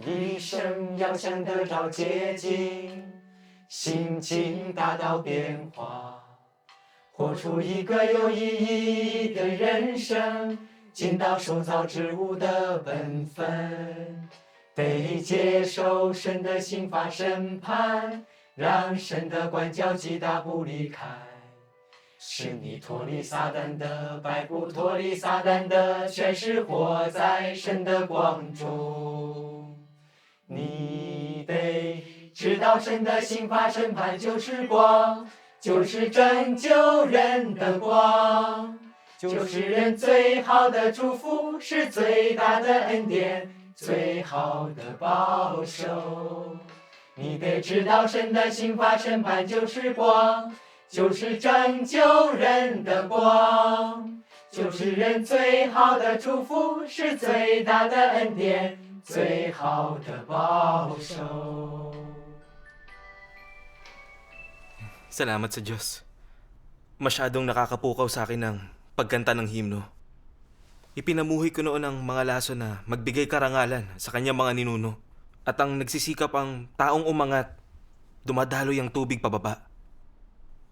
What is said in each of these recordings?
一生要想得着捷径，心境大到变化，活出一个有意义的人生，尽到受造之物的本分，得接受神的刑罚审判，让神的管教击打不离开，使你脱离撒旦的摆布，脱离撒旦的权势，活在神的光中。你得知道神的刑罚审判就是光，就是拯救人的光，就是人最好的祝福，是最大的恩典，最好的保守。你得知道神的刑罚审判就是光，就是拯救人的光，就是人最好的祝福，是最大的恩典，最好的保守。Salamat sa Diyos. Masyadong nakakapukaw sa akin ng pagkanta ng himno. Ipinamuhay ko noon ang mga laso na magbigay karangalan sa kanyang mga ninuno. At ang nagsisikap ang taong umangat, dumadaloy ang tubig pababa.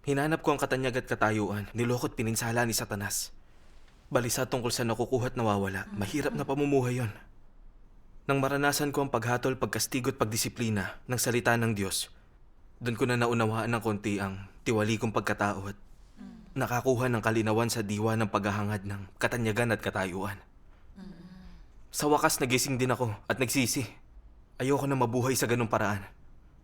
Hinanap ko ang katanyag at katayuan, nilokot pininsala ni Satanas. Balisa tungkol sa nakukuha at nawawala, mahirap na pamumuhay yon. Nang maranasan ko ang paghatol, pagkastigo at pagdisiplina ng salita ng Diyos, doon ko na naunawaan ng konti ang tiwali kong pagkatao at nakakuha ng kalinawan sa diwa ng paghahangad ng katanyagan at katayuan. Sa wakas, nagising din ako at nagsisi. Ayoko na mabuhay sa ganung paraan.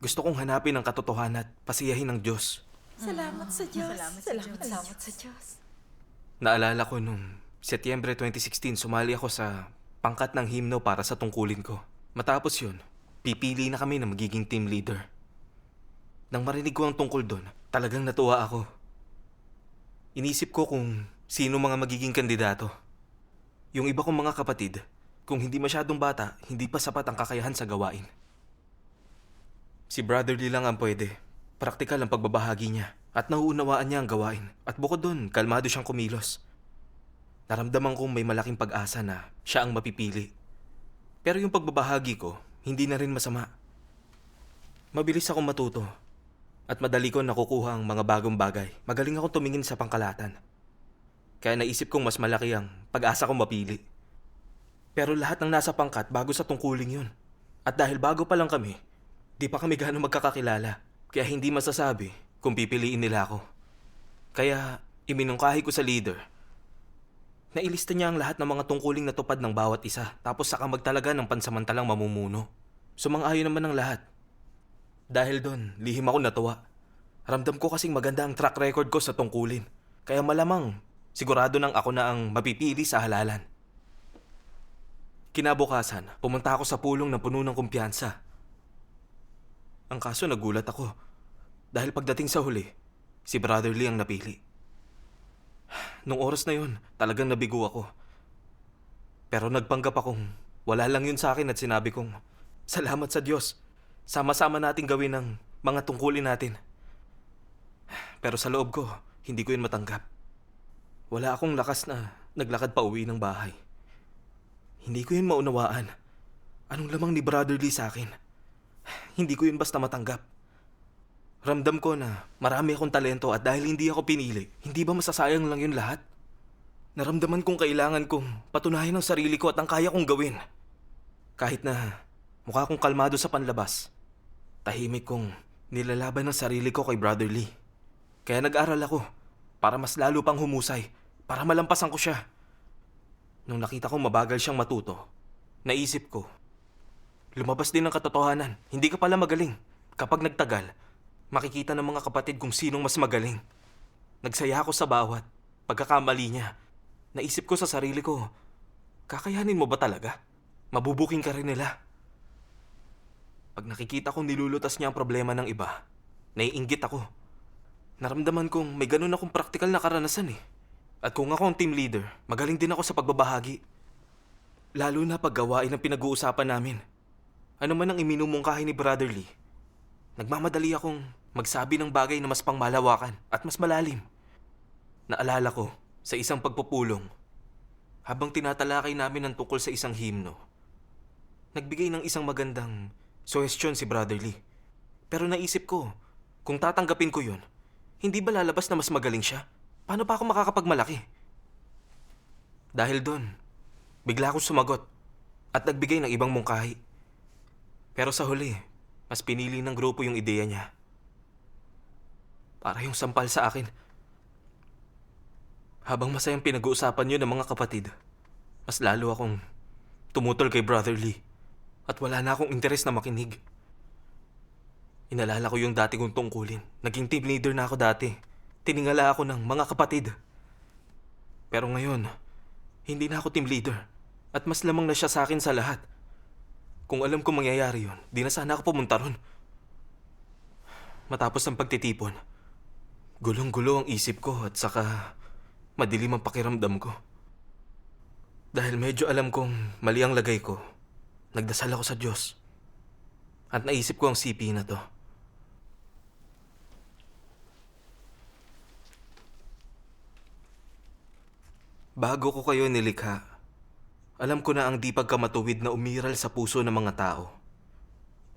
Gusto kong hanapin ang katotohanan at pasiyahin ng Diyos. Salamat sa Diyos. Salamat sa Diyos. Naalala ko nung Setyembre 2016, sumali ako sa pangkat ng himno para sa tungkulin ko. Matapos yun, pipili na kami na magiging team leader. Nang marinig ko ang tungkol doon, talagang natuwa ako. Inisip ko kung sino mga magiging kandidato. Yung iba kong mga kapatid, kung hindi masyadong bata, hindi pa sapat ang kakayahan sa gawain. Si Brotherly lang ang pwede. Praktikal ang pagbabahagi niya at nauunawaan niya ang gawain. At bukod doon, kalmado siyang kumilos. Naramdaman kong may malaking pag-asa na siya ang mapipili. Pero yung pagbabahagi ko, hindi na rin masama. Mabilis akong matuto. At madali ko nakukuha ang mga bagong bagay. Magaling akong tumingin sa pangkalatan. Kaya naisip kong mas malaki ang pag-asa kong mapili. Pero lahat ng nasa pangkat bago sa tungkuling yun. At dahil bago pa lang kami, di pa kami gaano magkakakilala. Kaya hindi masasabi kung pipiliin nila ako. Kaya iminungkahi ko sa leader. Nailista niya ang lahat ng mga tungkuling natupad ng bawat isa. Tapos saka magtalaga ng pansamantalang mamumuno. Sumang-ayon naman ng lahat. Dahil doon, lihim ako natuwa. Ramdam ko kasing maganda ang track record ko sa tungkulin. Kaya malamang, sigurado nang ako na ang mapipili sa halalan. Kinabukasan, pumunta ako sa pulong ng puno ng kumpiyansa. Ang kaso nagulat ako. Dahil pagdating sa huli, si Brotherly ang napili. Nung oras na yun, talagang nabigo ako. Pero nagpanggap akong wala lang yun sa akin at sinabi kong, salamat sa Diyos. Sama-sama natin gawin ang mga tungkulin natin. Pero sa loob ko, hindi ko yun matanggap. Wala akong lakas na naglakad pa uwi ng bahay. Hindi ko yun maunawaan. Anong lamang ni Brotherly sa akin? Hindi ko yun basta matanggap. Ramdam ko na marami akong talento at dahil hindi ako pinili, hindi ba masasayang lang yun lahat? Naramdaman kong kailangan kong patunayan ang sarili ko at ang kaya kong gawin. Kahit na mukha kong kalmado sa panlabas, tahimik kong nilalaban ang sarili ko kay Brotherly. Kaya nag-aral ako para mas lalo pang humusay, para malampasan ko siya. Nung nakita kong mabagal siyang matuto, naisip ko, lumabas din ang katotohanan. Hindi ka pala magaling. Kapag nagtagal, makikita ng mga kapatid kung sinong mas magaling. Nagsaya ako sa bawat pagkakamali niya. Naisip ko sa sarili ko, kakayanin mo ba talaga? Mabubuking ka rin nila. Pag nakikita kong nilulutas niya ang problema ng iba, naiinggit ako. Naramdaman kong may ganun akong praktikal na karanasan eh. At kung ako ang team leader, magaling din ako sa pagbabahagi. Lalo na pag gawain ang pinag-uusapan namin. Ano man ang iminumungkahi ni Brotherly, nagmamadali akong magsabi ng bagay na mas pangmalawakan at mas malalim. Naalala ko sa isang pagpupulong, habang tinatalakay namin ang tungkol sa isang himno, Nagbigay ng isang magandang suggestion si Brother Lee. Pero naisip ko, kung tatanggapin ko yun, hindi ba lalabas na mas magaling siya? Paano pa ako makakapagmalaki? Dahil doon, bigla akong sumagot at nagbigay ng ibang mungkahi. Pero sa huli, mas pinili ng grupo yung ideya niya. Para yung sampal sa akin. Habang masayang pinag-uusapan yun ng mga kapatid, mas lalo akong tumutol kay Brother Lee at wala na akong interes na makinig. Inalala ko yung dati kong tungkulin. Naging team leader na ako dati. Tiningala ako ng mga kapatid. Pero ngayon, hindi na ako team leader at mas lamang na siya sa akin sa lahat. Kung alam ko mangyayari yun, di na sana ako pumunta ron. Matapos ng pagtitipon, gulong-gulo ang isip ko at saka madilim ang pakiramdam ko. Dahil medyo alam kong mali ang lagay ko, nagdasal ako sa Diyos. At naisip ko ang CP na to. Bago ko kayo nilikha, alam ko na ang di pagkamatuwid na umiral sa puso ng mga tao.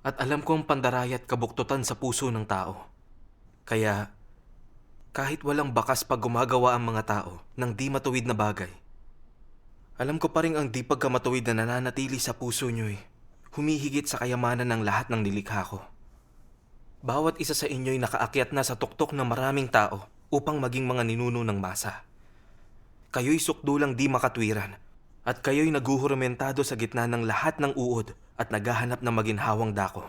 At alam ko ang pandaraya at kabuktutan sa puso ng tao. Kaya, kahit walang bakas pag gumagawa ang mga tao ng di matuwid na bagay, alam ko pa rin ang di pagkamatuwid na nananatili sa puso nyo'y humihigit sa kayamanan ng lahat ng nilikha ko. Bawat isa sa inyo'y nakaakyat na sa tuktok ng maraming tao upang maging mga ninuno ng masa. Kayo'y sukdulang di makatwiran at kayo'y naguhuramentado sa gitna ng lahat ng uod at naghahanap ng maginhawang dako.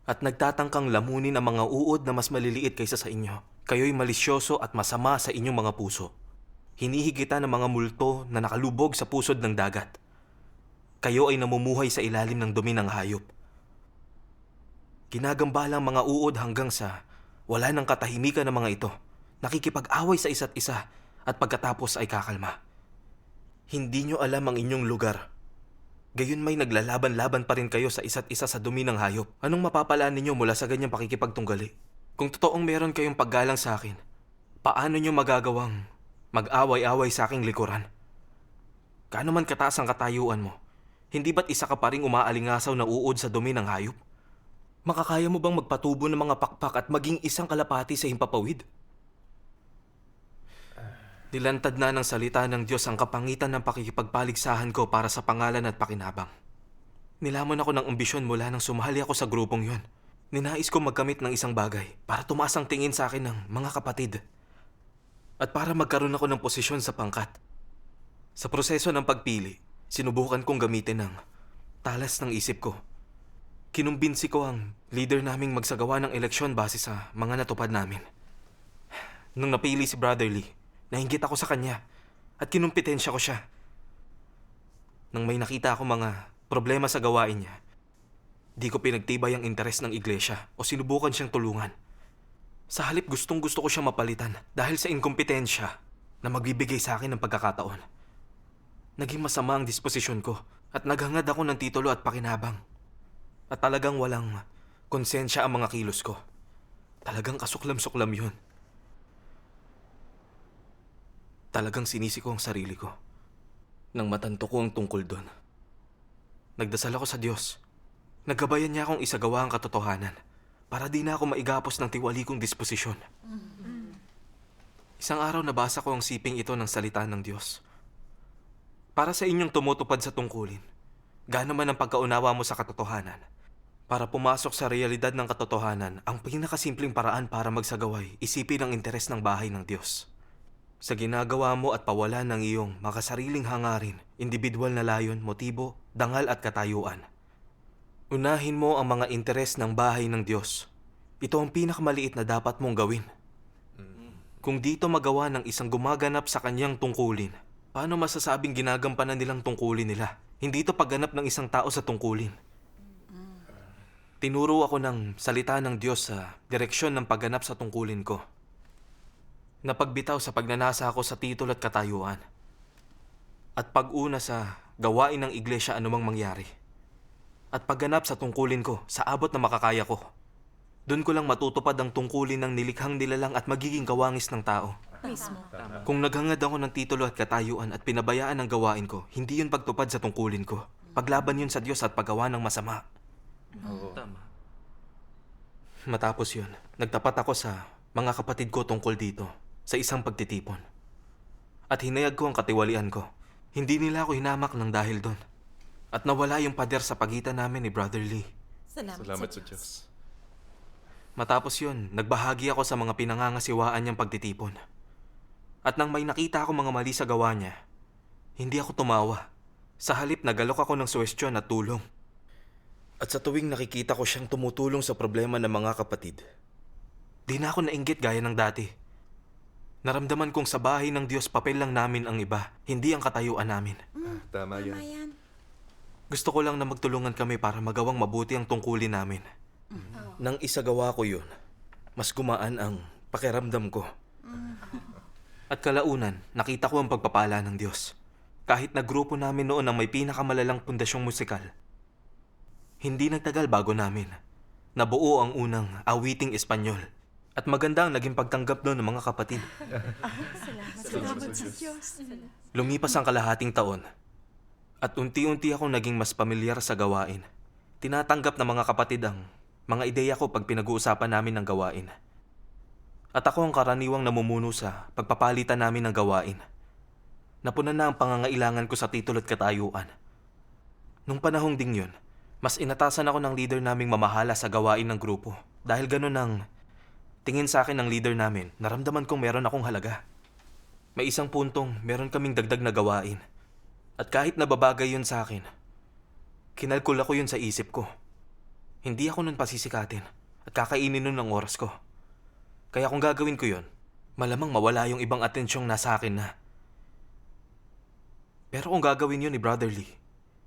At nagtatangkang lamunin ang mga uod na mas maliliit kaysa sa inyo. Kayo'y malisyoso at masama sa inyong mga puso. Hinihigitan ng mga multo na nakalubog sa pusod ng dagat. Kayo ay namumuhay sa ilalim ng dumi ng hayop. Ginagambalang mga uod hanggang sa wala ng katahimikan ng mga ito. Nakikipag-away sa isa't isa at pagkatapos ay kakalma. Hindi nyo alam ang inyong lugar. Gayon may naglalaban-laban pa rin kayo sa isa't isa sa dumi ng hayop. Anong mapapalaan ninyo mula sa ganyang pakikipagtunggali? Kung totoong meron kayong paggalang sa akin, paano nyo magagawang mag-away-away sa aking likuran? Gaano man kataas ang katayuan mo, hindi ba't isa ka pa ring umaalingasaw na uod sa dumi ng hayop? Makakaya mo bang magpatubo ng mga pakpak at maging isang kalapati sa himpapawid? Nilantad na ng salita ng Diyos ang kapangitan ng pakikipagpaligsahan ko para sa pangalan at pakinabang. Nilamon ako ng ambisyon mula nang sumali ako sa grupong yon. Ninais ko magkamit ng isang bagay para tumaas ang tingin sa akin ng mga kapatid. At para magkaroon ako ng posisyon sa pangkat. Sa proseso ng pagpili, sinubukan kong gamitin ng talas ng isip ko. Kinumbinsi ko ang leader naming magsagawa ng eleksyon base sa mga natupad namin. Nung napili si Brother Lee, nainggit ako sa kanya at kinumpitensya ko siya. Nang may nakita ako mga problema sa gawain niya, di ko pinagtibay ang interes ng iglesia o sinubukan siyang tulungan. Sa halip gustong-gusto ko siyang mapalitan dahil sa inkompetensya na magbibigay sa akin ng pagkakataon. Naging masama ang disposisyon ko at naghangad ako ng titulo at pakinabang. At talagang walang konsensya ang mga kilos ko. Talagang kasuklam-suklam yun. Talagang sinisi ko ang sarili ko nang matanto ko ang tungkol doon. Nagdasal ako sa Diyos. Naggabayan niya akong isagawa ang katotohanan para di na ako maigapos ng tiwali kong disposisyon. Isang araw nabasa ko ang siping ito ng salita ng Diyos. Para sa inyong tumutupad sa tungkulin, gaano man ang pagkaunawa mo sa katotohanan, para pumasok sa realidad ng katotohanan, ang pinakasimpleng paraan para magsagaway, isipin ang interes ng bahay ng Diyos. Sa ginagawa mo at pawalan ng iyong makasariling hangarin, individual na layon, motibo, dangal at katayuan. Unahin mo ang mga interes ng bahay ng Diyos. Ito ang pinakamaliit na dapat mong gawin. Kung dito magawa ng isang gumaganap sa kanyang tungkulin, paano masasabing ginagampanan nilang tungkulin nila? Hindi ito pagganap ng isang tao sa tungkulin. Tinuro ako ng salita ng Diyos sa direksyon ng pagganap sa tungkulin ko. Napagbitaw sa pagnanasa ako sa titulo at katayuan. At pag-una sa gawain ng iglesia anumang mangyari. At pagganap sa tungkulin ko sa abot na makakaya ko. Doon ko lang matutupad ang tungkulin ng nilikhang nilalang at magiging kawangis ng tao. Mismo. Kung naghangad ako ng titulo at katayuan at pinabayaan ang gawain ko, hindi yun pagtupad sa tungkulin ko. Paglaban yun sa Diyos at paggawa ng masama. Oo. Tama. Matapos yun, nagtapat ako sa mga kapatid ko tungkol dito sa isang pagtitipon. At hinayag ko ang katiwalian ko. Hindi nila ako hinamak ng dahil doon. At nawala yung pader sa pagitan namin ni Brother Lee. Salamat Sa Diyos. Matapos yun, nagbahagi ako sa mga pinangangasiwaan niyang pagtitipon. At nang may nakita ako mga mali sa gawa niya, hindi ako tumawa. Sa halip, nagalok ako ng suwestyon at tulong. At sa tuwing nakikita ko siyang tumutulong sa problema ng mga kapatid, di na ako nainggit gaya ng dati. Naramdaman kong sa bahay ng Diyos papel lang namin ang iba, hindi ang katayuan namin. Tama yan. yan. Gusto ko lang na magtulungan kami para magawang mabuti ang tungkulin namin. Nang isagawa ko yun, mas gumaan ang pakiramdam ko. At kalaunan, nakita ko ang pagpapala ng Diyos. Kahit na grupo namin noon ang may pinakamalalang pundasyong musikal, hindi nagtagal bago namin nabuo ang unang awiting Espanyol. At maganda ang naging pagtanggap doon ng mga kapatid. Salamat sa Diyos. Lumipas ang kalahating taon at unti-unti akong naging mas pamilyar sa gawain. Tinatanggap ng mga kapatid ang mga ideya ko pag pinag-uusapan namin ng gawain. At ako ang karaniwang namumuno sa pagpapalitan namin ng gawain. Napunan na ang pangangailangan ko sa titulo at katayuan. Nung panahong ding yun, mas inatasan ako ng leader naming mamahala sa gawain ng grupo. Dahil ganun ang tingin sa akin ng leader namin, naramdaman kong meron akong halaga. May isang puntong meron kaming dagdag na gawain. At kahit nababagay yun sa akin, kinalkula ko yun sa isip ko. Hindi ako nun pasisikatin at kakainin nun ng oras ko. Kaya kung gagawin ko yun, malamang mawala yung ibang atensyong nasa akin na. Pero kung gagawin yun ni Brother Lee,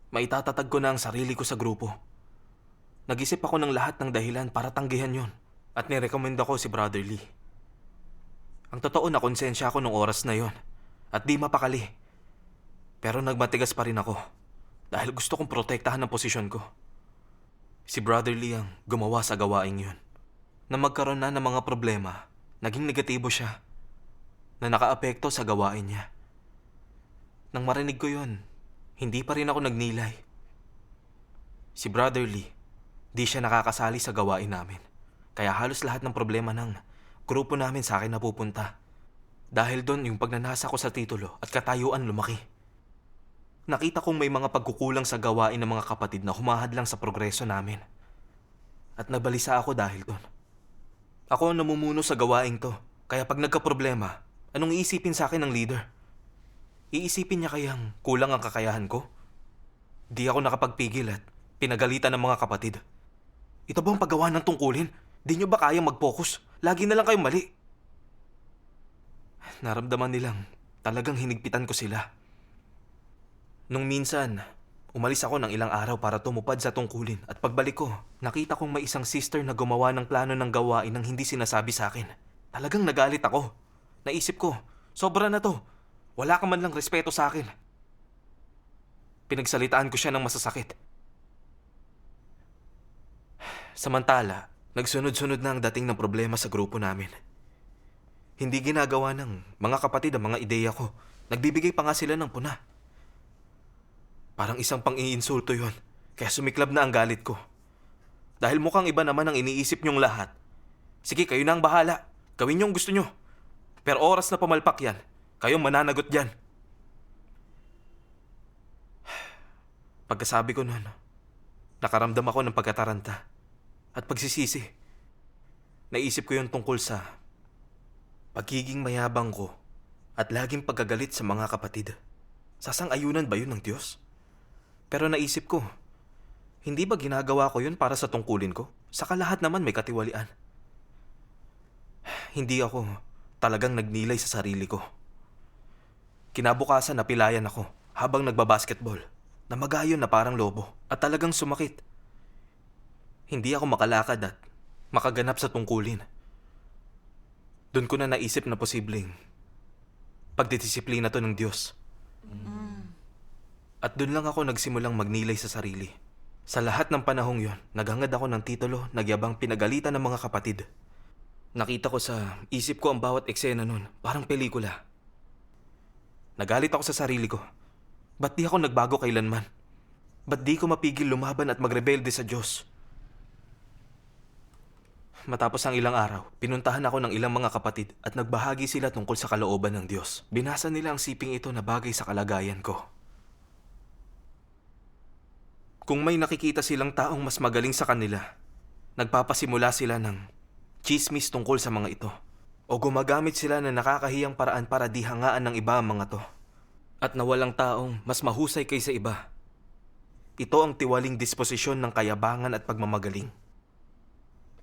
maitatatag ko na ang sarili ko sa grupo. Nag-isip ako ng lahat ng dahilan para tanggihan yun at nirekomenda ko si Brother Lee. Ang totoo na konsensya ako nung oras na yon at di mapakali. Pero nagmatigas pa rin ako dahil gusto kong protektahan ang posisyon ko. Si Brother Lee ang gumawa sa gawaing yun. Na magkaroon na ng mga problema, naging negatibo siya na nakaapekto sa gawain niya. Nang marinig ko yun, hindi pa rin ako nagnilay. Si Brother Lee, di siya nakakasali sa gawain namin. Kaya halos lahat ng problema ng grupo namin sa akin napupunta. Dahil doon yung pagnanasa ko sa titulo at katayuan lumaki. Nakita kong may mga pagkukulang sa gawain ng mga kapatid na humahadlang sa progreso namin. At nabalisa ako dahil doon. Ako ang namumuno sa gawaing to. Kaya pag nagka-problema, anong iisipin sa akin ng leader? Iisipin niya kayang kulang ang kakayahan ko? Di ako nakapagpigil at pinagalitan ng mga kapatid. Ito ba ang paggawa ng tungkulin? Di nyo ba kayang mag-focus? Lagi na lang kayong mali. Naramdaman nilang talagang hinigpitan ko sila. Nung minsan, umalis ako ng ilang araw para tumupad sa tungkulin at pagbalik ko, nakita kong may isang sister na gumawa ng plano ng gawain nang hindi sinasabi sa akin. Talagang nagalit ako. Naisip ko, sobra na to. Wala ka man lang respeto sa akin. Pinagsalitaan ko siya ng masasakit. Samantala, nagsunod-sunod na ang dating ng problema sa grupo namin. Hindi ginagawa ng mga kapatid ang mga ideya ko. Nagbibigay pa nga sila ng puna. Parang isang pang-iinsulto yon, kaya sumiklab na ang galit ko. Dahil mukhang iba naman ang iniisip niyong lahat. Sige, kayo na ang bahala. Gawin niyo ang gusto niyo. Pero oras na pumalpak yan, kayong mananagot dyan. Pagkasabi ko nun, nakaramdam ako ng pagkataranta at pagsisisi. Naisip ko yung tungkol sa pagiging mayabang ko at laging pagkagalit sa mga kapatid. Sasang-ayunan ba yun ng Diyos? Pero naisip ko, hindi ba ginagawa ko yun para sa tungkulin ko? Saka lahat naman may katiwalian. Hindi ako talagang nagnilay sa sarili ko. Kinabukasan napilayan ako habang nagbabasketball. Namagayon na parang lobo at talagang sumakit. Hindi ako makalakad at makaganap sa tungkulin. Doon ko na naisip na posibleng pagdidisiplina to ng Diyos. At doon lang ako nagsimulang magnilay sa sarili. Sa lahat ng panahong yon, naghangad ako ng titulo, nagyabang pinagalitan ng mga kapatid. Nakita ko sa isip ko ang bawat eksena nun, parang pelikula. Nagalit ako sa sarili ko. Ba't di ako nagbago kailanman? Ba't di ko mapigil lumaban at magrebelde sa Diyos? Matapos ang ilang araw, pinuntahan ako ng ilang mga kapatid at nagbahagi sila tungkol sa kalooban ng Diyos. Binasa nila ang siping ito na bagay sa kalagayan ko. Kung may nakikita silang taong mas magaling sa kanila, nagpapasimula sila ng chismis tungkol sa mga ito. O gumagamit sila ng nakakahiyang paraan para di hangaan ng iba ang mga to. At na walang taong mas mahusay kaysa iba. Ito ang tiwaling disposisyon ng kayabangan at pagmamagaling.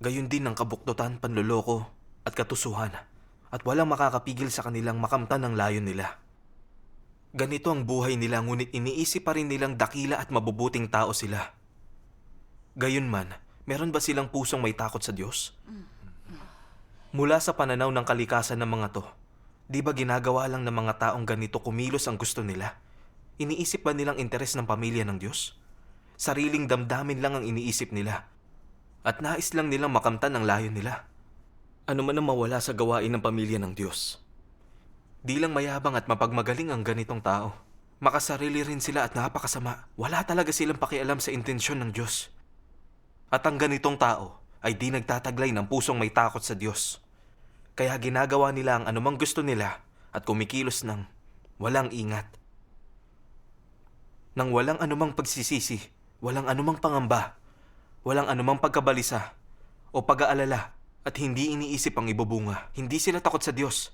Gayon din ang kabuktutan, panloloko at katusuhan at walang makakapigil sa kanilang makamtan ng layon nila. Ganito ang buhay nila ngunit iniisip pa rin nilang dakila at mabubuting tao sila. Gayunman, meron ba silang pusong may takot sa Diyos? Mula sa pananaw ng kalikasan ng mga to, di ba ginagawa lang ng mga taong ganito kumilos ang gusto nila? Iniisip ba nilang interes ng pamilya ng Diyos? Sariling damdamin lang ang iniisip nila. At nais lang nilang makamtan ang layon nila. Ano man ang mawala sa gawain ng pamilya ng Diyos. Di lang mayabang at mapagmagaling ang ganitong tao. Makasarili rin sila at napakasama. Wala talaga silang pakialam sa intensyon ng Diyos. At ang ganitong tao ay di nagtataglay ng pusong may takot sa Diyos. Kaya ginagawa nila ang anumang gusto nila at kumikilos ng walang ingat. Nang walang anumang pagsisisi, walang anumang pangamba, walang anumang pagkabalisa o pag-aalala at hindi iniisip ang ibubunga. Hindi sila takot sa Diyos.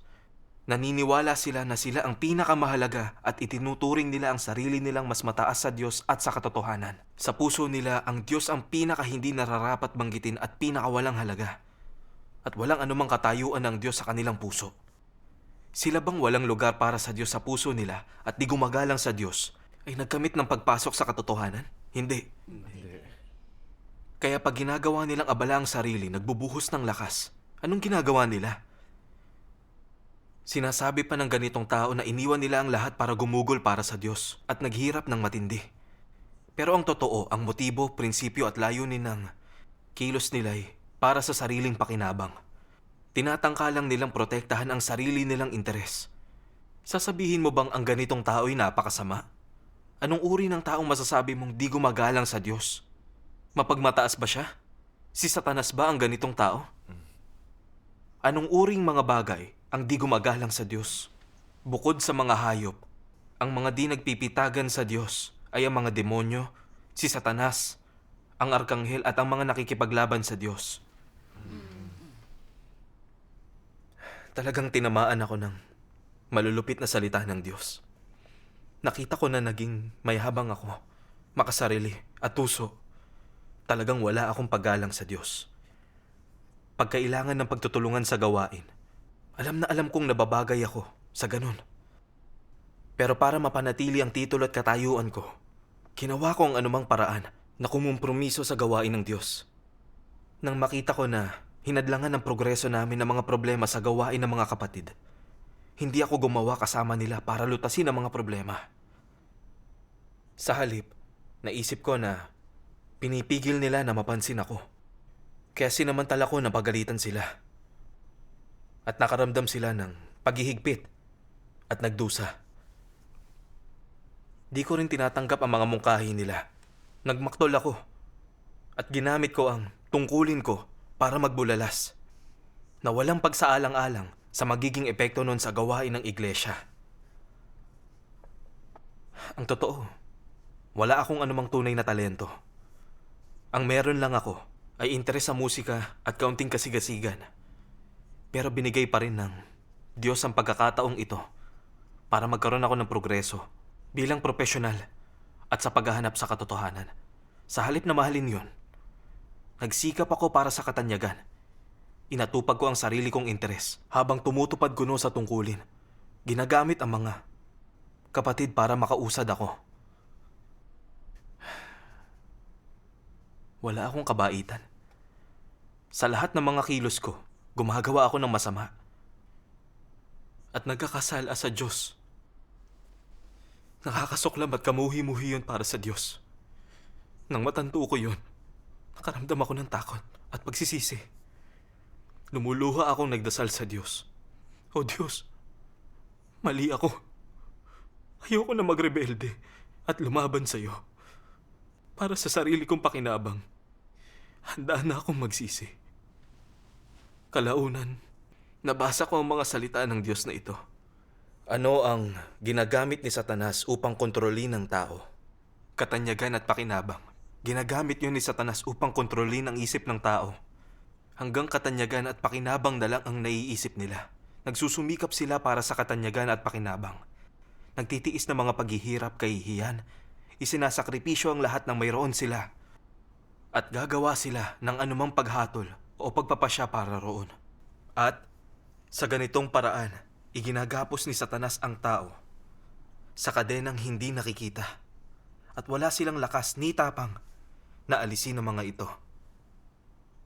Naniniwala sila na sila ang pinakamahalaga at itinuturing nila ang sarili nilang mas mataas sa Diyos at sa katotohanan. Sa puso nila, ang Diyos ang pinaka hindi nararapat banggitin at pinakawalang halaga. At walang anumang katayuan ng Diyos sa kanilang puso. Sila bang walang lugar para sa Diyos sa puso nila at di gumagalang sa Diyos ay nagkamit ng pagpasok sa katotohanan? Hindi. Kaya pag ginagawa nilang abala ang sarili, nagbubuhos ng lakas. Anong ginagawa nila? Sinasabi pa ng ganitong tao na iniwan nila ang lahat para gumugol para sa Diyos at naghirap ng matindi. Pero ang totoo, ang motibo, prinsipyo at layunin ng kilos nila ay para sa sariling pakinabang. Tinatangkalang nilang protektahan ang sarili nilang interes. Sasabihin mo bang ang ganitong tao ay napakasama? Anong uri ng taong masasabi mong di gumagalang sa Diyos? Mapagmataas ba siya? Si Satanas ba ang ganitong tao? Anong uring mga bagay ang di gumagalang sa Diyos? Bukod sa mga hayop, ang mga di nagpipitagan sa Diyos ay ang mga demonyo, si Satanas, ang arkanghel at ang mga nakikipaglaban sa Diyos. Talagang tinamaan ako ng malulupit na salita ng Diyos. Nakita ko na naging mayhabang ako, makasarili at tuso. Talagang wala akong paggalang sa Diyos. Pagkailangan ng pagtutulungan sa gawain, alam na alam kong nababagay ako sa ganun. Pero para mapanatili ang titulo at katayuan ko, ginawa ko ang anumang paraan na kumumpromiso sa gawain ng Diyos. Nang makita ko na hinadlangan ng progreso namin ng mga problema sa gawain ng mga kapatid, hindi ako gumawa kasama nila para lutasin ang mga problema. Sa halip, naisip ko na pinipigil nila na mapansin ako. Kaya sinamantala ko na pagalitan sila. At nakaramdam sila ng paghihigpit at nagdusa. Di ko rin tinatanggap ang mga mungkahi nila. Nagmaktol ako at ginamit ko ang tungkulin ko para magbulalas na walang pagsaalang-alang sa magiging epekto nun sa gawain ng iglesia. Ang totoo, wala akong anumang tunay na talento. Ang meron lang ako ay interes sa musika at kaunting kasigasigan. Pero binigay pa rin ng Diyos ang pagkakataong ito para magkaroon ako ng progreso bilang profesional at sa paghahanap sa katotohanan. Sa halip na mahalin yon, nagsikap ako para sa katanyagan. Inatupag ko ang sarili kong interes habang tumutupad kuno sa tungkulin. Ginagamit ang mga kapatid para makausad ako. Wala akong kabaitan. Sa lahat ng mga kilos ko, gumagawa ako ng masama. At nagkakasala sa Diyos. Nakakasuklam at kamuhi-muhi yun para sa Diyos. Nang matanto ko yun, nakaramdam ako ng takot at pagsisisi. Lumuluha akong nagdasal sa Diyos. O Diyos, mali ako. Ayoko na magrebelde at lumaban sa iyo. para sa sarili kong pakinabang, handa na akong magsisi. Kalaunan, nabasa ko ang mga salita ng Diyos na ito. Ano ang ginagamit ni Satanas upang kontrolin ang tao? Katanyagan at pakinabang. Ginagamit yun ni Satanas upang kontrolin ang isip ng tao. Hanggang katanyagan at pakinabang na lang ang naiisip nila. Nagsusumikap sila para sa katanyagan at pakinabang. Nagtitiis ng mga paghihirap, kahihiyan. Isinasakripisyo ang lahat ng mayroon sila. At gagawa sila ng anumang paghatol o pagpapasya para roon. At sa ganitong paraan, iginagapos ni Satanas ang tao sa kadenang hindi nakikita. At wala silang lakas ni tapang na alisin ang mga ito.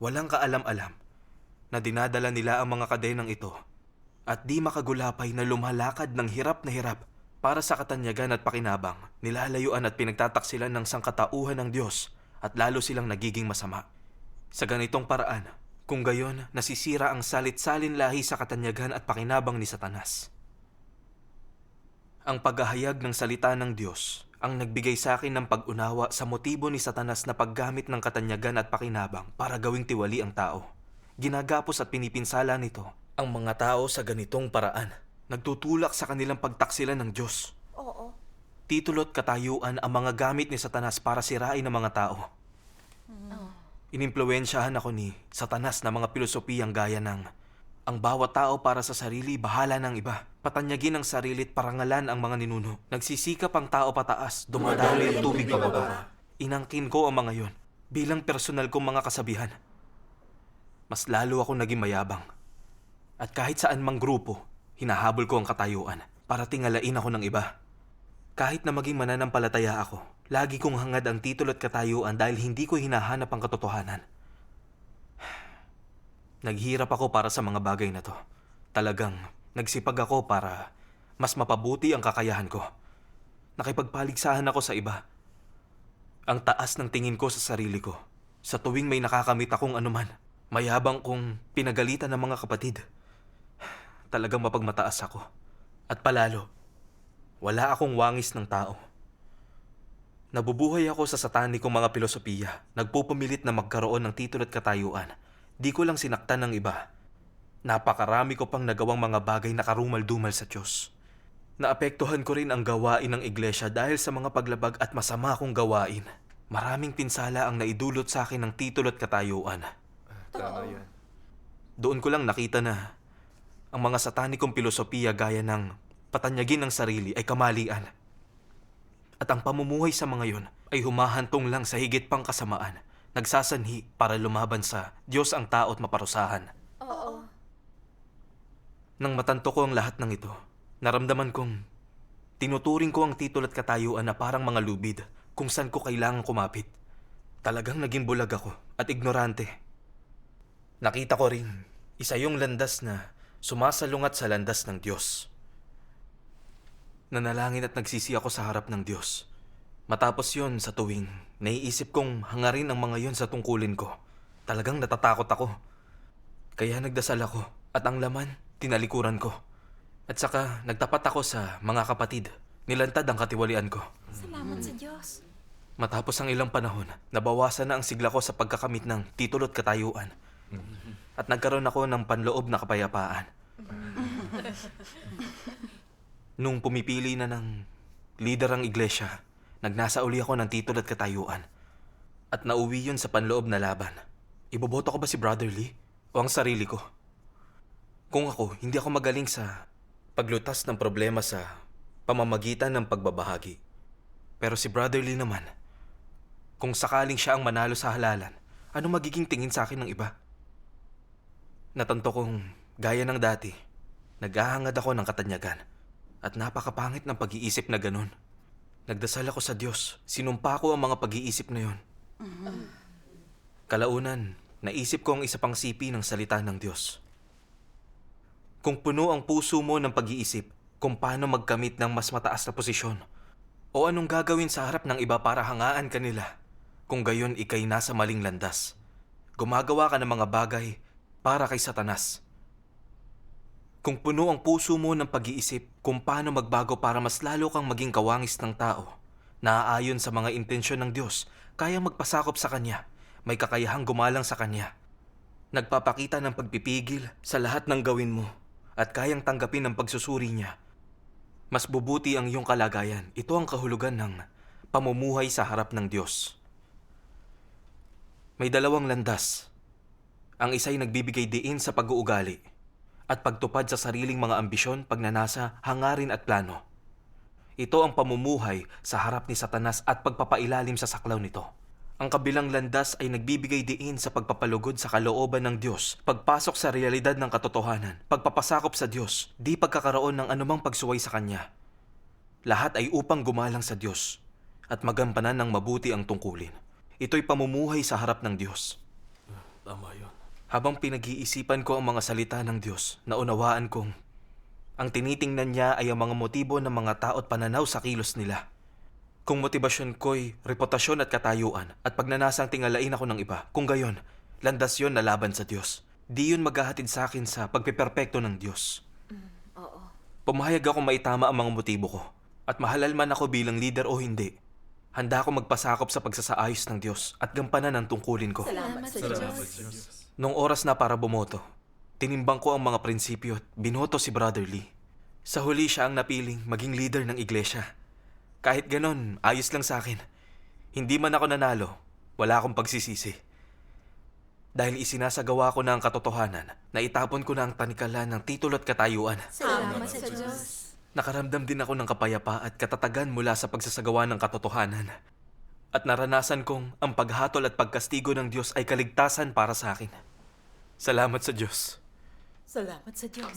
Walang kaalam-alam na dinadala nila ang mga kadenang ito at di makagulapay na lumalakad ng hirap na hirap para sa katanyagan at pakinabang, nilalayuan at pinagtataksilan ng sangkatauhan ng Diyos at lalo silang nagiging masama. Sa ganitong paraan, kung gayon nasisira ang salit-salin lahi sa katanyagan at pakinabang ni Satanas. Ang paghahayag ng salita ng Diyos ang nagbigay sa akin ng pag-unawa sa motibo ni Satanas na paggamit ng katanyagan at pakinabang para gawing tiwali ang tao. Ginagapos at pinipinsala nito ang mga tao sa ganitong paraan. Nagtutulak sa kanilang pagtaksilan ng Diyos. Oo. Titulo at katayuan ang mga gamit ni Satanas para sirain ang mga tao. Inimpluwensyahan ako ni Satanas na mga pilosopiyang gaya ng ang bawat tao para sa sarili, bahala ng iba. Patanyagin ang sarili at parangalan ang mga ninuno. Nagsisikap ang tao pataas, dumadaloy ang tubig pababa. Inangkin ko ang mga yon bilang personal kong mga kasabihan. Mas lalo ako naging mayabang. At kahit saan mang grupo, hinahabol ko ang katayuan para tingalain ako ng iba. Kahit na maging mananampalataya ako, lagi kong hangad ang titulo at katayuan dahil hindi ko hinahanap ang katotohanan. Naghirap ako para sa mga bagay na to. Talagang nagsipag ako para mas mapabuti ang kakayahan ko. Nakipagpaligsahan ako sa iba. Ang taas ng tingin ko sa sarili ko. Sa tuwing may nakakamit akong anuman, mayabang kong pinagalitan ng mga kapatid. Talagang mapagmataas ako. At palalo, wala akong wangis ng tao. Nabubuhay ako sa satanikong mga pilosopiya. Nagpupumilit na magkaroon ng titulo at katayuan. Di ko lang sinaktan ng iba. Napakarami ko pang nagawang mga bagay na karumal-dumal sa Diyos. Naapektuhan ko rin ang gawain ng iglesia dahil sa mga paglabag at masama kong gawain. Maraming pinsala ang naidulot sa akin ng titulo at katayuan. Tama yan. Doon ko lang nakita na ang mga satanikong pilosopiya gaya ng patanyagin ng sarili ay kamalian. At ang pamumuhay sa mga yon ay humahantong lang sa higit pang kasamaan. Nagsasanhi para lumaban sa Diyos ang tao at maparusahan. Oo. Nang matanto ko ang lahat ng ito, naramdaman kong tinuturing ko ang titulo at katayuan na parang mga lubid kung saan ko kailangang kumapit. Talagang naging bulag ako at ignorante. Nakita ko rin isa yung landas na sumasalungat sa landas ng Diyos. Nanalangin at nagsisi ako sa harap ng Diyos. Matapos yon sa tuwing, naiisip kong hangarin ang mga yon sa tungkulin ko. Talagang natatakot ako. Kaya nagdasal ako at ang laman, tinalikuran ko. At saka nagtapat ako sa mga kapatid. Nilantad ang katiwalian ko. Salamat sa Diyos. Matapos ang ilang panahon, nabawasan na ang sigla ko sa pagkakamit ng titulo at katayuan. At nagkaroon ako ng panloob na kapayapaan. Nung pumipili na ng leader ang iglesia, nagnasa uli ako ng titulo at katayuan. At nauwi yun sa panloob na laban. Iboboto ko ba si Brother Lee o ang sarili ko? Kung ako, hindi ako magaling sa paglutas ng problema sa pamamagitan ng pagbabahagi. Pero si Brother Lee naman, kung sakaling siya ang manalo sa halalan, ano magiging tingin sa akin ng iba? Natanto kong, gaya ng dati, naghahangad ako ng katanyagan at napakapangit ng pag-iisip na ganun. Nagdasal ako sa Diyos, sinumpa ko ang mga pag-iisip na yun. Kalaunan, naisip ko ang isa pang sipi ng salita ng Diyos. Kung puno ang puso mo ng pag-iisip kung paano magkamit ng mas mataas na posisyon o anong gagawin sa harap ng iba para hangaan ka nila, kung gayon ikay nasa maling landas. Gumagawa ka ng mga bagay para kay Satanas. Kung puno ang puso mo ng pag-iisip kung paano magbago para mas lalo kang maging kawangis ng tao, naaayon sa mga intensyon ng Diyos, kayang magpasakop sa Kanya, may kakayahang gumalang sa Kanya. Nagpapakita ng pagpipigil sa lahat ng gawin mo at kayang tanggapin ang pagsusuri niya. Mas bubuti ang iyong kalagayan. Ito ang kahulugan ng pamumuhay sa harap ng Diyos. May dalawang landas. Ang isa'y nagbibigay diin sa pag-uugali at pagtupad sa sariling mga ambisyon, pagnanasa, hangarin at plano. Ito ang pamumuhay sa harap ni Satanas at pagpapailalim sa saklaw nito. Ang kabilang landas ay nagbibigay diin sa pagpapalugod sa kalooban ng Diyos, pagpasok sa realidad ng katotohanan, pagpapasakop sa Diyos, di pagkakaroon ng anumang pagsuway sa Kanya. Lahat ay upang gumalang sa Diyos at magampanan ng mabuti ang tungkulin. Ito'y pamumuhay sa harap ng Diyos. Tama yun. Habang pinag-iisipan ko ang mga salita ng Diyos, naunawaan kong ang tinitingnan niya ay ang mga motibo ng mga tao at pananaw sa kilos nila. Kung motibasyon ko'y reputasyon at katayuan at pagnanasang tingalain ako ng iba, kung gayon, landas yon na laban sa Diyos. Di yun maghahatid sa akin sa pagpiperpekto ng Diyos. Oo. Pumahayag ako maitama ang mga motibo ko at mahalal man ako bilang leader o hindi. Handa ako magpasakop sa pagsasaayos ng Diyos at gampanan ang tungkulin ko. Salamat sa Salamat Diyos. Diyos. Nung oras na para bumoto, tinimbang ko ang mga prinsipyo at binoto si Brother Lee. Sa huli siya ang napiling maging leader ng iglesia. Kahit ganon, ayos lang sa akin. Hindi man ako nanalo, wala akong pagsisisi. Dahil isinasagawa ko na ang katotohanan, na itapon ko na ang tanikalan ng titulo at katayuan. Salamat sa Diyos. Nakaramdam din ako ng kapayapa at katatagan mula sa pagsasagawa ng katotohanan. At naranasan kong ang paghatol at pagkastigo ng Diyos ay kaligtasan para sa akin. Salamat sa Diyos. Salamat sa Diyos.